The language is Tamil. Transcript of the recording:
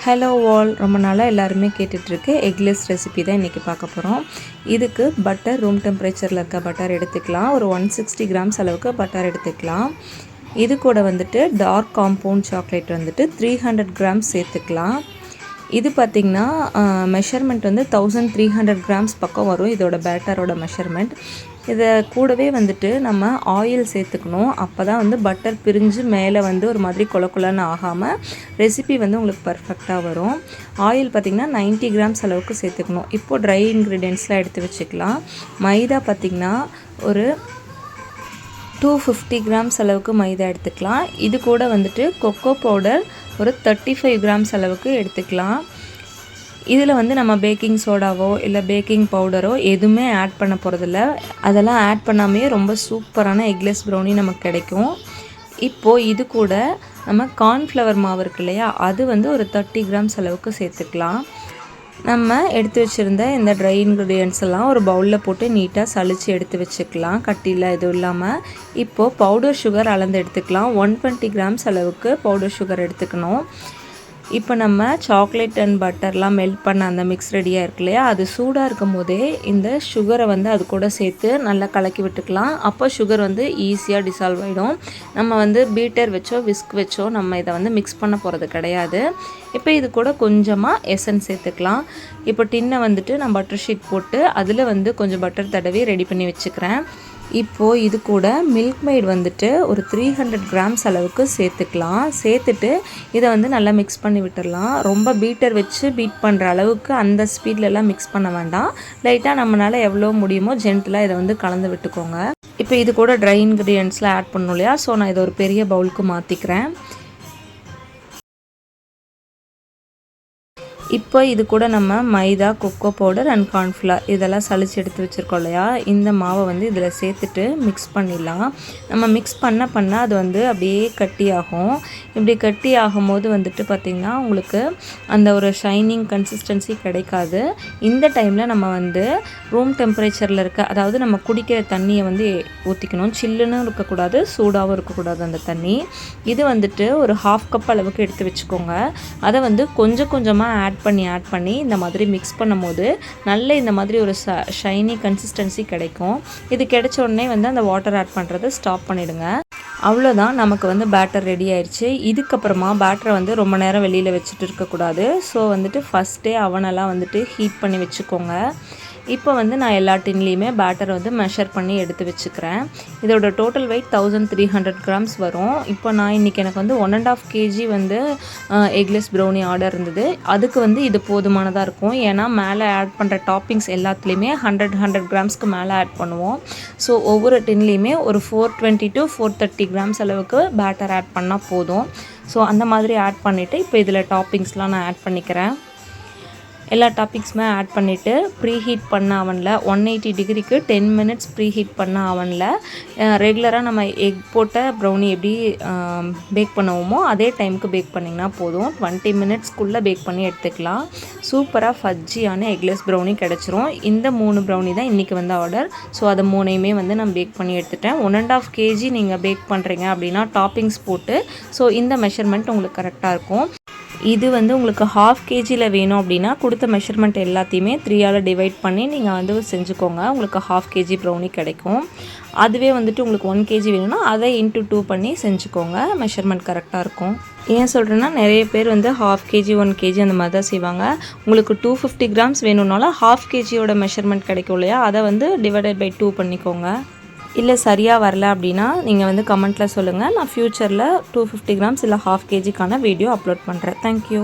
ஹலோ ஆல், ரொம்ப நாளாக எல்லாருமே கேட்டுட்ருக்கு எக்லெஸ் ரெசிபி தான் இன்றைக்கி பார்க்க போகிறோம். இதுக்கு பட்டர் ரூம் டெம்பரேச்சரில் இருக்க பட்டர் எடுத்துக்கலாம். ஒரு 160 கிராம்ஸ் அளவுக்கு பட்டர் எடுத்துக்கலாம். இது கூட வந்துட்டு டார்க் காம்பவுண்ட் சாக்லேட் வந்துட்டு 300 கிராம்ஸ் சேர்த்துக்கலாம். இது பார்த்திங்கன்னா மெஷர்மெண்ட் வந்து 1300 கிராம்ஸ் பக்கம் வரும் இதோட பேட்டரோட மெஷர்மெண்ட். இதை கூடவே வந்துட்டு நம்ம ஆயில் சேர்த்துக்கணும். அப்போ தான் வந்து பட்டர் பிரிஞ்சு மேலே வந்து ஒரு மாதிரி கொலன்னு ஆகாமல் ரெசிபி வந்து உங்களுக்கு பர்ஃபெக்டாக வரும். ஆயில் பார்த்திங்கன்னா 90 கிராம்ஸ் அளவுக்கு சேர்த்துக்கணும். இப்போது ட்ரை இன்க்ரீடியன்ட்ஸ்லாம் எடுத்து வச்சுக்கலாம். மைதா பார்த்திங்கன்னா ஒரு 250 கிராம்ஸ் அளவுக்கு மைதா எடுத்துக்கலாம். இது கூட வந்துட்டு கொக்கோ பவுடர் ஒரு 35 கிராம்ஸ் அளவுக்கு எடுத்துக்கலாம். இதில் வந்து நம்ம பேக்கிங் சோடாவோ இல்லை பேக்கிங் பவுடரோ எதுவுமே ஆட் பண்ண போகிறதில்ல. அதெல்லாம் ஆட் பண்ணாமே ரொம்ப சூப்பரான எக்லெஸ் ப்ரௌனி நமக்கு கிடைக்கும். இப்போது இது கூட நம்ம கார்ன்ஃப்ளவர் மாவு இருக்கு இல்லையா, அது வந்து ஒரு 30 கிராம்ஸ் அளவுக்கு சேர்த்துக்கலாம். நம்ம எடுத்து வச்சுருந்த இந்த ட்ரை இன்க்ரீடியன்ட்ஸ் எல்லாம் ஒரு பவுலில் போட்டு நீட்டாக சளிச்சு எடுத்து வச்சுக்கலாம், கட்டியில் எதுவும் இல்லாமல். இப்போது பவுடர் சுகர் அளந்து எடுத்துக்கலாம். 120 கிராம்ஸ் அளவுக்கு பவுடர் சுகர் எடுத்துக்கணும். இப்போ நம்ம சாக்லேட் அண்ட் பட்டர்லாம் மெல்ட் பண்ண அந்த மிக்ஸ் ரெடியாக இருக்கு இல்லையா, அது சூடாக இருக்கும் போதே இந்த சுகரை வந்து அது கூட சேர்த்து நல்லா கலக்கி விட்டுக்கலாம். அப்போ சுகர் வந்து ஈஸியாக டிசால்வ் ஆகிடும். நம்ம வந்து பீட்டர் வச்சோ விஸ்க் வச்சோ நம்ம இதை வந்து மிக்ஸ் பண்ண போகிறது கிடையாது. இப்போ இது கூட கொஞ்சமாக எசன்ஸ் சேர்த்துக்கலாம். இப்போ டின்னை வந்துட்டு நான் பட்டர் ஷீட் போட்டு அதில் வந்து கொஞ்சம் பட்டர் தடவி ரெடி பண்ணி வச்சுக்கிறேன். இப்போது இது கூட மில்க் மெய்ட் வந்துட்டு ஒரு 300 கிராம்ஸ் அளவுக்கு சேர்த்துக்கலாம். சேர்த்துட்டு இதை வந்து நல்லா மிக்ஸ் பண்ணி விட்டுடலாம். ரொம்ப பீட்டர் வச்சு பீட் பண்ணுற அளவுக்கு அந்த ஸ்பீட்லலாம் மிக்ஸ் பண்ண வேண்டாம். லைட்டாக நம்மளால் எவ்வளோ முடியுமோ ஜென்டிலாக இதை வந்து கலந்து விட்டுக்கோங்க. இப்போ இது கூட ட்ரை இன்க்ரீடியன்ட்ஸ்லாம் ஆட் பண்ணணும் இல்லையா, ஸோ நான் இதை ஒரு பெரிய பவுலுக்கு மாற்றிக்கிறேன். இப்போ இது கூட நம்ம மைதா, கொக்கோ பவுடர் அண்ட் கார்ன்ஃப்ளவர் இதெல்லாம் சளிச்சு எடுத்து வச்சுருக்கோம் இல்லையா, இந்த மாவை வந்து இதில் சேர்த்துட்டு மிக்ஸ் பண்ணிடலாம். நம்ம மிக்ஸ் பண்ண அது வந்து அப்படியே கட்டி ஆகும். இப்படி கட்டி ஆகும்போது வந்துட்டு பார்த்திங்கன்னா உங்களுக்கு அந்த ஒரு ஷைனிங் கன்சிஸ்டன்சி கிடைக்காது. இந்த டைமில் நம்ம வந்து ரூம் டெம்பரேச்சரில் இருக்க, அதாவது நம்ம குடிக்கிற தண்ணியை வந்து ஊற்றிக்கணும். சில்லுன்னு இருக்கக்கூடாது, சூடாகவும் இருக்கக்கூடாது அந்த தண்ணி. இது வந்துட்டு ஒரு 1/2 கப் அளவுக்கு எடுத்து வச்சுக்கோங்க. அதை வந்து கொஞ்சம் கொஞ்சமாக ஆட் பண்ணி இந்த மாதிரி மிக்ஸ் பண்ணும் போது நல்ல இந்த மாதிரி ஒரு ஷைனி கன்சிஸ்டன்சி கிடைக்கும். இது கிடைச்ச உடனே வந்து அந்த வாட்டர் ஆட் பண்ணுறதை ஸ்டாப் பண்ணிவிடுங்க. அவ்வளோதான், நமக்கு வந்து பேட்டர் ரெடி ஆயிடுச்சு. இதுக்கப்புறமா பேட்டரை வந்து ரொம்ப நேரம் வெளியில் வச்சுட்டு இருக்கக்கூடாது. ஸோ வந்துட்டு ஃபஸ்ட்டே அவனெல்லாம் வந்துட்டு ஹீட் பண்ணி வச்சுக்கோங்க. இப்போ வந்து நான் எல்லா டின்லேயுமே பேட்டரை வந்து மெஷர் பண்ணி எடுத்து வச்சுக்கிறேன். இதோட டோட்டல் வெயிட் 1300 கிராம்ஸ் வரும். இப்போ நான் இன்றைக்கி எனக்கு வந்து 1.5 kg வந்து எக்லெஸ் ப்ரௌனி ஆர்டர் இருந்தது. அதுக்கு வந்து இது போதுமானதாக இருக்கும். ஏன்னா மேலே ஆட் பண்ணுற டாப்பிங்ஸ் எல்லாத்துலேயுமே 100 கிராம்ஸ்க்கு மேலே ஆட் பண்ணுவோம். ஸோ ஒவ்வொரு டின்லேயுமே ஒரு 420 to 430 கிராம்ஸ் அளவுக்கு பேட்டர் ஆட் பண்ணால் போதும். ஸோ அந்த மாதிரி ஆட் பண்ணிவிட்டு இப்போ இதில் டாப்பிங்ஸ்லாம் நான் ஆட் பண்ணிக்கிறேன். எல்லா டாப்பிக்ஸுமே ஆட் பண்ணிவிட்டு ப்ரீ ஹீட் பண்ண அவனில் 180 டிகிரிக்கு 10 மினிட்ஸ் ப்ரீ ஹீட் பண்ண அவனில் ரெகுலராக நம்ம எக் போட்ட ப்ரௌனி எப்படி பேக் பண்ணுவோமோ அதே டைமுக்கு பேக் பண்ணிங்கன்னா போதும். 20 மினிட்ஸ்க்குள்ளே பேக் பண்ணி எடுத்துக்கலாம். சூப்பராக ஃபஜ்ஜியான எக்லெஸ் ப்ரௌனி கிடச்சிரும். இந்த 3 ப்ரௌனி தான் இன்றைக்கி வந்து ஆர்டர். ஸோ அதை 3யுமே வந்து நான் பேக் பண்ணி எடுத்துட்டேன். 1.5 kg நீங்கள் பேக் பண்ணுறீங்க அப்படின்னா டாப்பிங்ஸ் போட்டு ஸோ இந்த மெஷர்மெண்ட் உங்களுக்கு கரெக்டாக இருக்கும். இது வந்து உங்களுக்கு 1/2 kgயில் வேணும் அப்படின்னா கொடுத்த மெஷர்மெண்ட் எல்லாத்தையுமே 3ஆல் டிவைட் பண்ணி நீங்கள் வந்து செஞ்சுக்கோங்க. உங்களுக்கு 1/2 kg ப்ரௌனி கிடைக்கும். அதுவே வந்துட்டு உங்களுக்கு 1 kg வேணும்னா அதை into 2 பண்ணி செஞ்சுக்கோங்க. மெஷர்மெண்ட் கரெக்டாக இருக்கும். ஏன் சொல்கிறேன்னா நிறைய பேர் வந்து 1/2 kg 1 kg அந்த மாதிரி தான் செய்வாங்க. உங்களுக்கு 250 கிராம்ஸ் வேணும்னாலும் 1/2 kgயோட மெஷர்மெண்ட் கிடைக்கும் இல்லையா, அதை வந்து டிவைடட் பை 2 பண்ணிக்கோங்க. இல்லை சரியாக வரல அப்படின்னா நீங்கள் வந்து கமெண்ட்டில் சொல்லுங்கள். நான் ஃப்யூச்சரில் 250 கிராம்ஸ் இல்லை 1/2 kgக்கான வீடியோ அப்லோட் பண்ணுறேன். தேங்க்யூ.